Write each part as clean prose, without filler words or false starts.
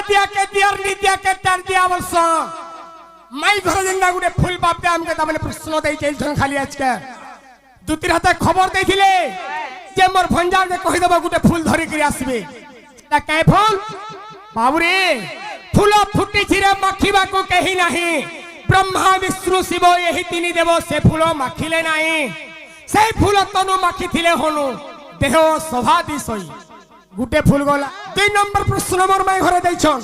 दिया के टार दिया वर्ष माई घर जेंगा गुटे फुल बापते हमके तमने प्रश्न देई चल छन खाली आज के दुतिर हाथ खबर देथिले जे मोर भंजार जे कहि देबो गुटे फूल धरि के आसबे ता काय फूल बाबूरे फूल फुटी छिरे मखिबा को कहि नाही ब्रह्मा विष्णु शिव यही तीन देव से फूल माखिले नाही से फूल तनु माखी थिले होनु देह शोभा दिसई गुटे फूल गला 2 नंबर प्रश्न मोर माई घरे दैछन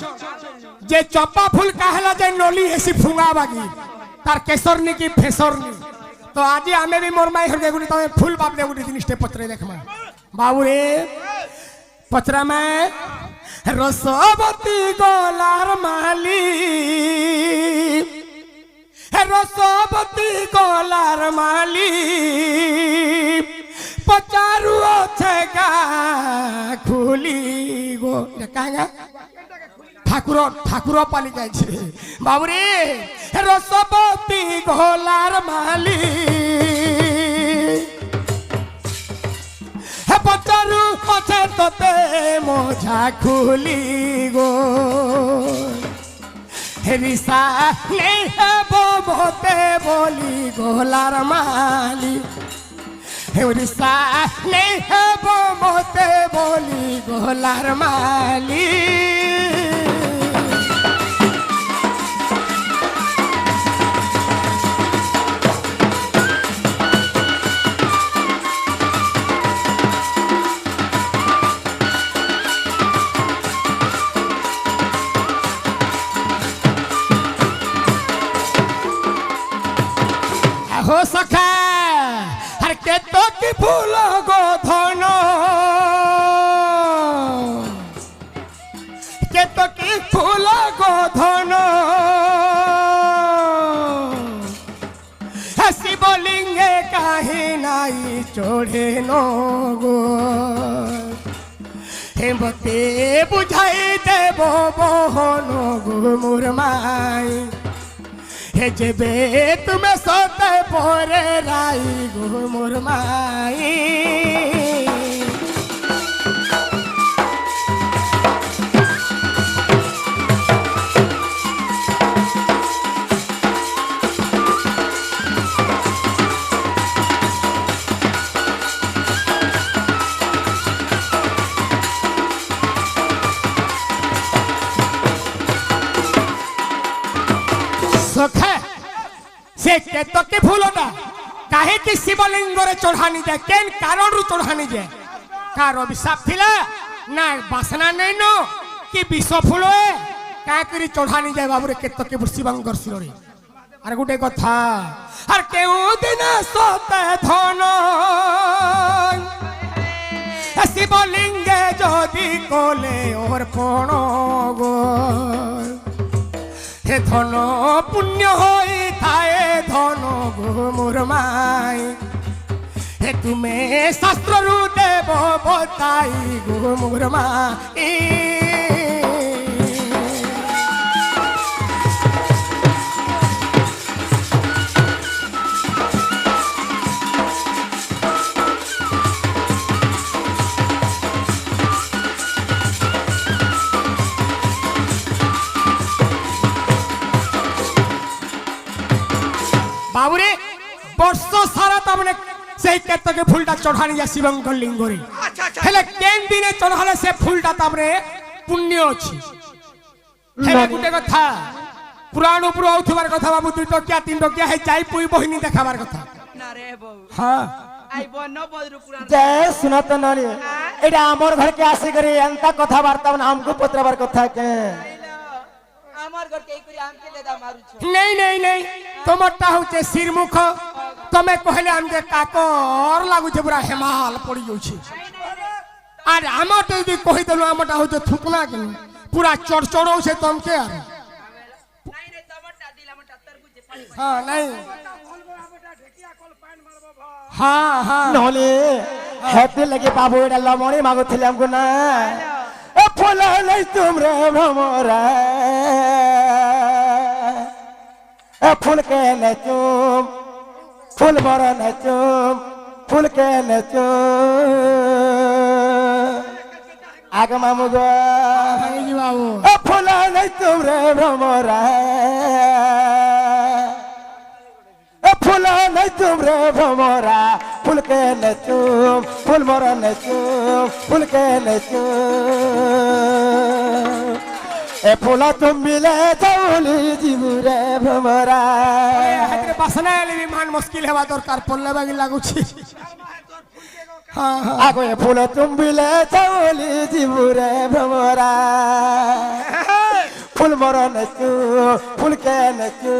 जे चंपा फूल काहला जे नली हेसी फुंगा बागी तार केसरनी की फेसरनी तो आज आमे भी मोर माई घरे गुटे तमे फूल बाप दे गुटे जिनिसटे पत्रे देखमा बाबू रे पत्रा में रसवती गोलार माली रसवती गोलार माली पचारू छेगा खुली गो कांगा ठाकुर ठाकुर पाली जाय बाबू रे रसवती गोलार माली हे पचारू पछे तोते मोझा खुली गो रिसा नहीं है वो मोते बोली गोलार माली रिसा नहीं है वो मोते बोली गोलार माली हो सखा हर के तो की फूल गो धनो के तो की फूल गो धनो हसी बोलिंगे काहे नाई चोड़े नो गो हेमते बुझाई देबो बहनो गो मुरमाई हे जेबे तुम्हें सोते पोरे राई गो मोर माई से के तो के फूलोटा काहे कि शिवलिंग रे चढ़ानी जाए केन कारण रु चढ़ानी जाए कार अभिशाप थिला ना बासना नै नो कि विष फूल है का करी चढ़ानी जाए बाबू रे के तो के शिवंगर सिरे अरे गुटे कथा हर केउ दिन सोते धन शिवलिंग जदि कोले और कोण गो हे धन पुण्य होई थाए धन गो मोर माई हे तुम्हें शास्त्र रु देव बताई गो मोर माई बाबूरे वर्ष सारा तमने से केत के फूलटा चढ़ानी जा शिवंकर लिंगरे हेले केन दिने चढ़ाले से फूलटा तमने पुण्य अछि हेले गुटे कथा पुराण उपर आउथबार कथा बाबू 2 टकिया 3 टकिया है जाई पुई बहिनी देखाबार कथा ना रे बाबू हां आई बन बदरु पुराण जय सुनत नरे एडा हमर घर के आसे करे अंता कथा वार्ता हमको पत्रबार कथा के আমার ঘর কে করি আমকে লেদা মারুছ नहीं नहीं नहीं तोमटा होचे सिरमुख तमे कहले हमके काकर लागु छे पूरा हिमाल पड़ी जाउ छे आर हमट यदि कहि देलु हमटा होचे थुकना के पूरा चढ़चढ़ौ छे तमके आर नहीं नहीं टमाटर दिला मटा तरबूज पानी हां नहीं हां हां नहले हेते लगे बाबू एडा लमणी मागो थिले हमको ना ए फूला नहीं तुम रे भमरा ए फूल के न चुम फूल बरा न चुम फूल के न चुम আগে মামু গো ভাঙিজি বাবু ও ফুল নাই তোমরে ভ্রমরা ও ফুল নাই তোমরে ভ্রমরা ফুলকে নেচুম ফুল মরা নেচুম ফুলকে নেচুম এ ফুলা তুমি মিলে যাওলি জীবুরে ভ্রমরা হাতে বাসনা এলে বিমান মুশকিল হওয়া দরকার পড়লে বাগি লাগুছি হ্যাঁ হ্যাঁ আগো এ ফুল তুমি মিলে যাওলি জীবুরে ভ্রমরা ফুল মরা নেচু ফুলকে নেচু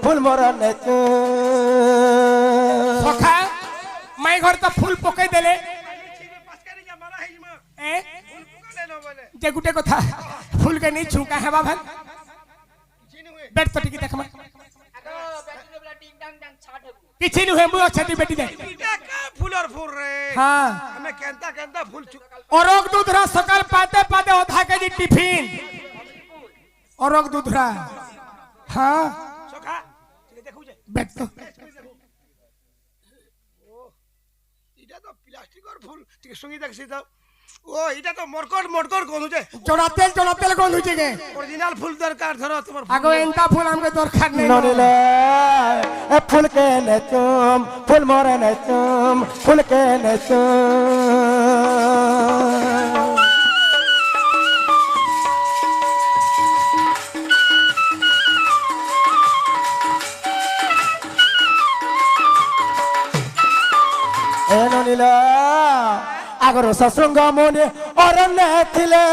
ফুল মরা নেচু সখা মাই ঘর তো ফুল পকাই দেলে এ? যে গুটে কথা ফুলকে নেই ছুকা হেবা ভাই বেট তো টিকি দেখ মা আগো ব্যাটারি বলা টিং টাং টাং ছাট হেবু কিছু নি হেমু অছতি বেটি দেখ ফুলর ফুল রে হ্যাঁ আমি কেনতা কেনতা ফুল অরক দুধরা সকাল পাতে পাতে অধা কেজি টিফিন অরক দুধরা হ্যাঁ সখা দেখু যে বেট তো এটা তো প্লাস্টিকর ফুল ঠিক সঙ্গে দেখছি তো ও এটা তো মরকট মরকট কোন যে জোড়া তেল গন্ধ হচ্ছে গে অরিজিনাল ফুল দরকার ধরো তোমার আগো এন্তা ফুল আমাকে দরকার নেই ননিলে এ ফুলকে নেচুম ফুল মরা নেচুম ফুলকে নেচুম এ ননিলে আগর সসঙ্গ মনে অরণ্য ছিলে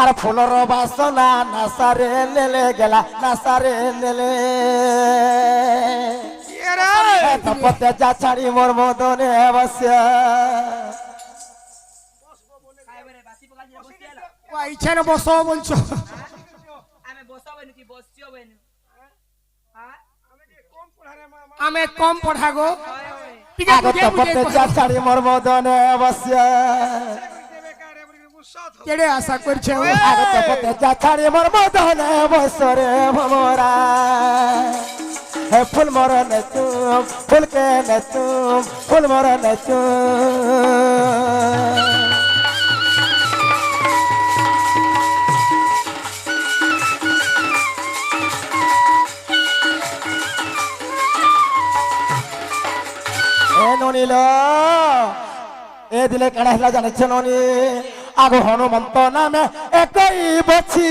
আর ফুলর বাসনা নাসারে নেলে গেলা নাসারে নেলে তপতে যা ছাড়ি মোর মদনে বসিয়া খাইবারে বাসি পকাল যে বসি এলো ও ইছানে বসো বলছো আমি বসাবো নি তুই বসছিও বেনু হ্যাঁ আমি কম পড়াগো টিকে আগে বুঝে বুঝে তপতে যা ছাড়ি মোর মদনে বসিয়া কেড়ে আশা করছে ও আগে তপতে যা ছাড়ি মোর মদনে বসরে ভমরা হে ফুল মর নেচুম ফুলকে নেচুম ফুল মর নেচুম এ ননিল এ দিলে কেন হেলা জানিছ ননি আগ হনুমন্ত নামে একই বছি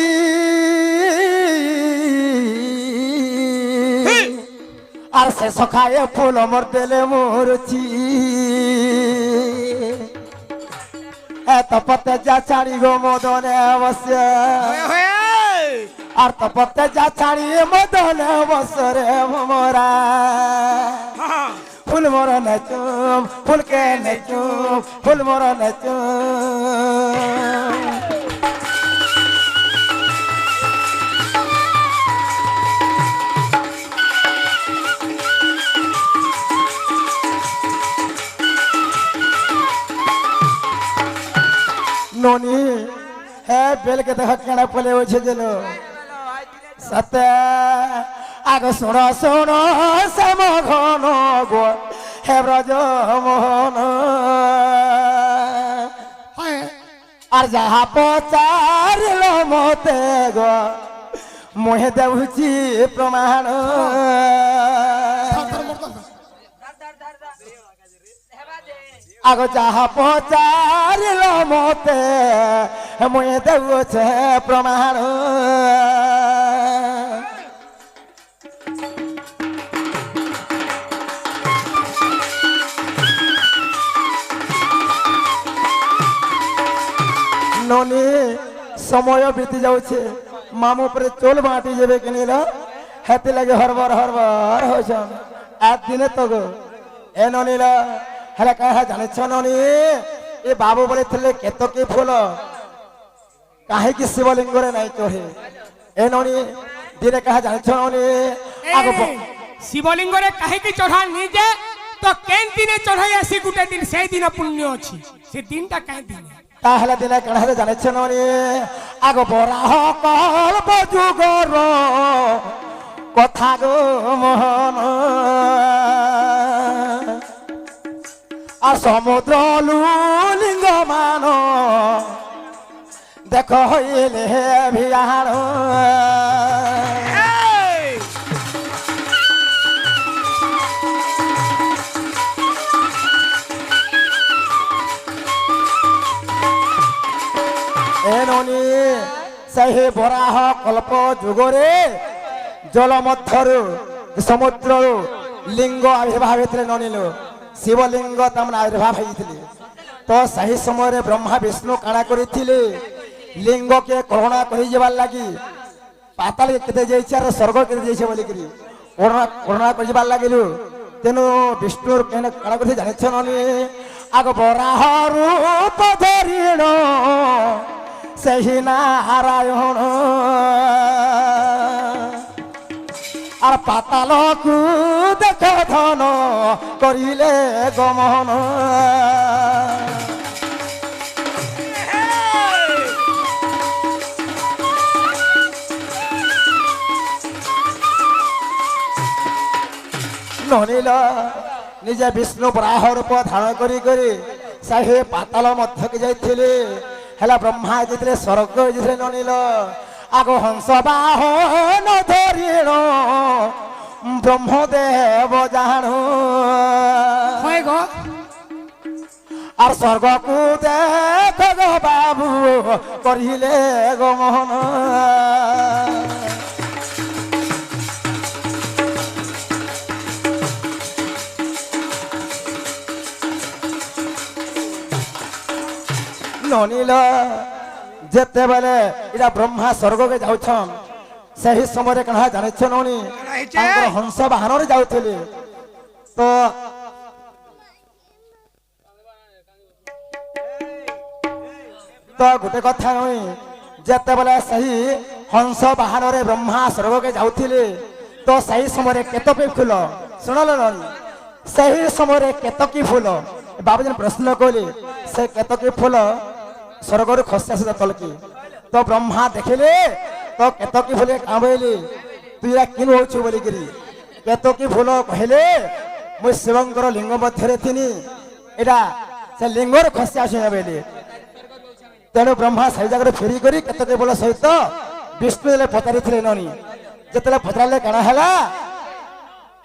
আর সে সখায়ে ফুল মর দেলে মরছি এত পথে যা ছাড়ি গো মদনে বসে আর তো পথে যা ছাড়ি মদনে বসরে ভমরা ফুল মরা নেচুম ফুলকে নেচুম ফুল মরা নেচুম ননি হ্যাঁ বেলকে দেখা কেনা পলে হয়েছে যেন সতে আগ শোণ শোণ শ্যাম ঘন গো হে ব্রজ মোহন আর যাহা পচারিল মতে গো মোহে দেউছি প্রমাণ হেবা দে আগ যাহা পচারিল মতে মোহে দেউছে প্রমাণ ননি সময় বিতি যাচ্ছে মামু উপরে চোল বাঁটি যাবে কিনিল হেতে লাগে হরবার হরবার হয়েছ একদিনে তো গো এ ননিল হেলে কাহা জানিছ ননি এ বাবু বলে ଥିଲେ কেতকি ফুল কাহিকি শিবলিঙ্গরে নাই চড়ে এ ননি দিনে কাহা জানিছ ননি আগ শিবলিঙ্গরে কাহিকি চढ़ा নিজে তো কেন দিনে চढ़াই আসি গুটে দিন সেই দিন পুণ্য ଅଛି সে দিনটা কাই দিন তাহলে দিনে কেন জানিছ ননি আগ বরাহ কল্প যুগর কথা গো মোহন আর সমুদ্র লিঙ্গ মান দেখ হইলে ভিয়াণ এননি সেই বরাহ কল্প যুগরে জল মধ্যরু সমুদ্রରୁ লিঙ্গ আবির্ভাব হয়েছিল ননিল শিবলিঙ্গ তাମାନେ আবির্ভাব হয়েছিল তো সেই সময় ব্রহ্মা বিষ্ণু কাଣା করেছিলে লিঙ্গকে করোনা করে যাবার লাগি পাতাল কেতে যাইছে আর স্বর্গ কেতে যাইছে বলিকি করোনা করে যাবার লাগিলু তেনু বিষ্ণুর কেন কাଣା করে জানিছ ননি আগ বরাহ রূপ ধরিণ সেই নারায়ণ আর পাতালকু দেখ ধন করিলে গমন ননিল নিজে বিষ্ণু বরাহ রূপ ধারণ করি করি সেই পাতাল মধ্যকে যাইଥିଲେ হেলা ব্রহ্মা যেতে স্বর্গ যেতে ননিল আগ হংস বাহন ধরিণ ব্রহ্মদেব জানু হয় গো আর স্বর্গকু দেখ গো বাবু করিলে গমন ননিল যেতেবেলে এটা ব্রহ্মা স্বর্গকে যাওছন সেই সময় কাহা জানিছ ননি তাঙ্কর হংস বাহନରେ যাউଥିଲେ তো তো গোটে কথা নই যেতেবেলে সেই হংস বাহନରେ ব্রহ্মা স্বর্গকে যাউଥିଲେ তো সেই সময় কেতকী ফুল শুনল ননি সেই সময় কেতকী ফুল বাবুজন প্রশ্ন কলে সে কেতকী ফুল স্বর্গর খসি আসে তলকি তো ব্রহ্মা দেখিলে তো কেতকী ফুলে কাঁবইলি তুই এরা কিন হচ্ছু বলিকি কেতকী ফুল কহিলে মুই শিবঙ্কর লিঙ্গ মধ্যে থিনি এটা সে লিঙ্গর খসি আসে বলি তেণু ব্রহ্মা সেই জায়গায় ফেরি করি কেতকী ফুল সহিত বিষ্ণু পচারিলে ননি যেতলে পচারে কাଣା হেলা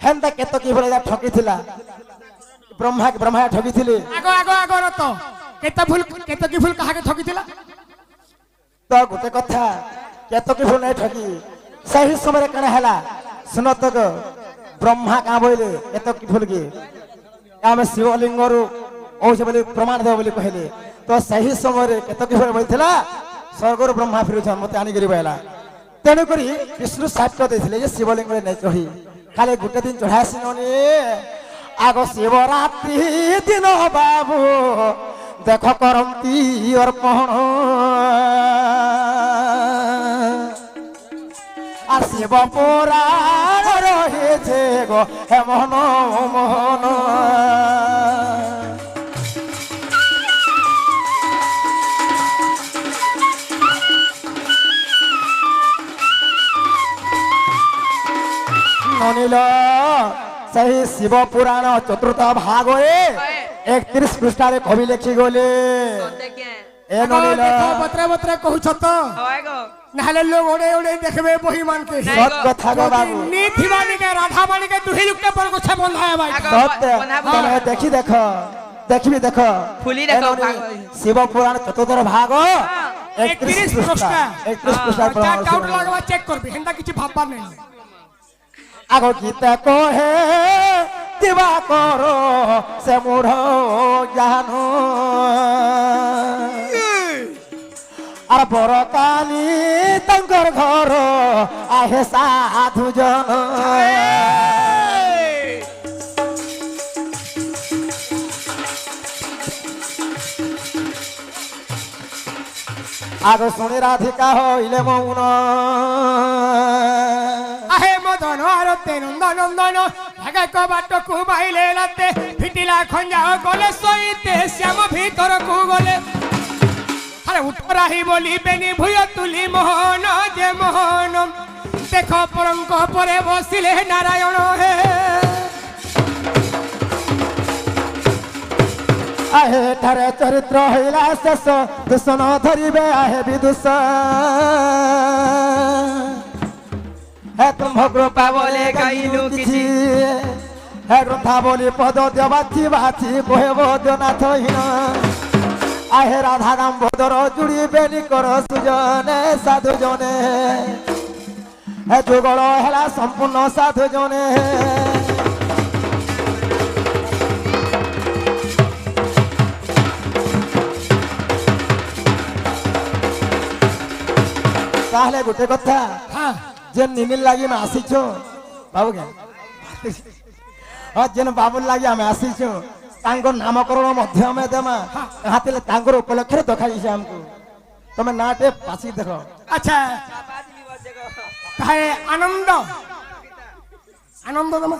হেনতা কেতকী ফুল ঠকিলা ব্রহ্মা ঠকিলে আগ আগ আগ রত কেতকী ফুল কাহাকে ঠকিଥିଲା তো গোটে কথা কেতকী ফুল নাই ঠকি সেই সময় কাଣା হেলা শুন তো গো ব্রহ্মা কাঁ বইলে কেতকী ফুল কি আমি শিবলিঙ্গরু ঔষধ বলি প্রমাণ দেব বলি কহিলে তো সেই সময় কেতকী ফুল বইଥିଲା স্বর্গর ব্রহ্মা ফিরুছন মতে আনিকি বইলা তেণুকরি বিষ্ণু সাক্ষ্য দিয়েছিলে যে শিবলিঙ্গরে নাই চঢ়ি খালি গোটে দিন চঢ়াই আসি ননি আগ শিবরাত্রি দিন বাবু দেখ করন্তি অর্পণ আর শিব পুরাণ রয়েছে গো হেমন মোহন ননিল সেই শিব পুরাণ চতুর্থ ভাগে 31 পৃষ্ঠারে কবি লেখি গলে এ ননিল বত্রে বত্রে কহুছ তো হয় গো নাহলে লোক ওড়ে ওড়ে দেখবে বহি মানকে সৎ কথা গো বাবু নিথিবানিকে রাধা বানিকে দুহি যুক্ত পর কোছে বন্ধায় ভাই সত্য তবে দেখি দেখ দেখিবি দেখ ফুলি দেখো শিব পুরাণ চতুর্থ ভাগ 31 পৃষ্ঠা 31 পৃষ্ঠা ডাউট লাগবা চেক করবি হেনটা কিছু ভাববার নাই আগ গীতা কহে দিবা কর সে মূঢ় জানো আর বড় কালি তাঙ্কর ঘর আহে সাধু জন আগ শুনি রাধিকা হইলে মৌন আহে মদন আরতে নন্দন নন্দন ভাগা কবাট কু বাইলে লাতে ফিটিলা খঞ্জা গলে সইতে শ্যাম ভিতর কু গলে আরে উঠরাহি বলি বেনি ভুয় তুলি মোহন যে মোহন দেখ পরঙ্ক পরে বসিলে নারায়ণ হে আহে ঠারে চরিত্র হইলা শেষ দূষণ ধরিবে আহে বিদুষ হে তুম কৃপা বলে গাইলু কিছু হে গ্রন্থা বলি পদ দেবাছি বাছি কহেব দেনাথ হীন আহে রাধা রাম ভদর জুড়িবে নিকর সুজনে সাধু জনে হে যুগল হেলা সম্পূর্ণ সাধু জনে তাহলে গোটে কথা হ্যাঁ যে নিমিল লাগি আমি আসিছু বাবু কে যেন বাবুর লাগি আমি আসিছু তাঙ্কর নামকরণ মধ্যে আমি দেমা হাতিলে তাঙ্কর উপলক্ষে দেখাইছে আমকু তুমি নাটে পাছি দেখ আচ্ছা बाजी भी बजेगा তাহলে আনন্দ আনন্দ তোমার